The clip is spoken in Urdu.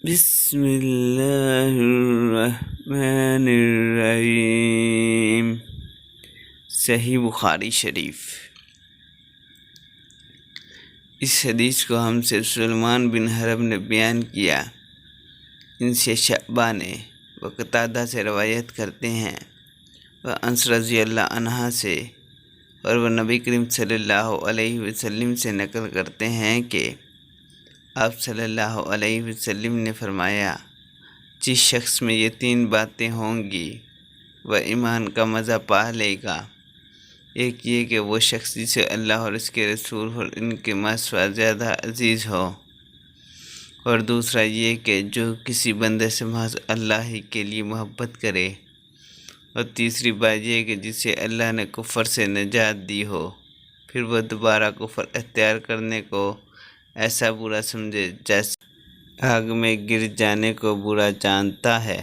بسم اللہ الرحمن الرحیم۔ صحیح بخاری شریف۔ اس حدیث کو ہم سے سلیمان بن حرب نے بیان کیا، ان سے شعبہ نے و قتادہ سے روایت کرتے ہیں، وہ انس رضی اللہ عنہ سے اور وہ نبی کریم صلی اللہ علیہ وسلم سے نقل کرتے ہیں کہ آپ صلی اللہ علیہ وسلم نے فرمایا، جس شخص میں یہ 3 باتیں ہوں گی وہ ایمان کا مزہ پا لے گا۔ ایک یہ کہ وہ شخص جسے اللہ اور اس کے رسول اور ان کے ماسوا زیادہ عزیز ہو، اور دوسرا یہ کہ جو کسی بندے سے محض اللہ ہی کے لیے محبت کرے، اور تیسری بات یہ کہ جسے اللہ نے کفر سے نجات دی ہو، پھر وہ دوبارہ کفر اختیار کرنے کو ایسا برا سمجھے جیسے آگ میں گر جانے کو برا جانتا ہے۔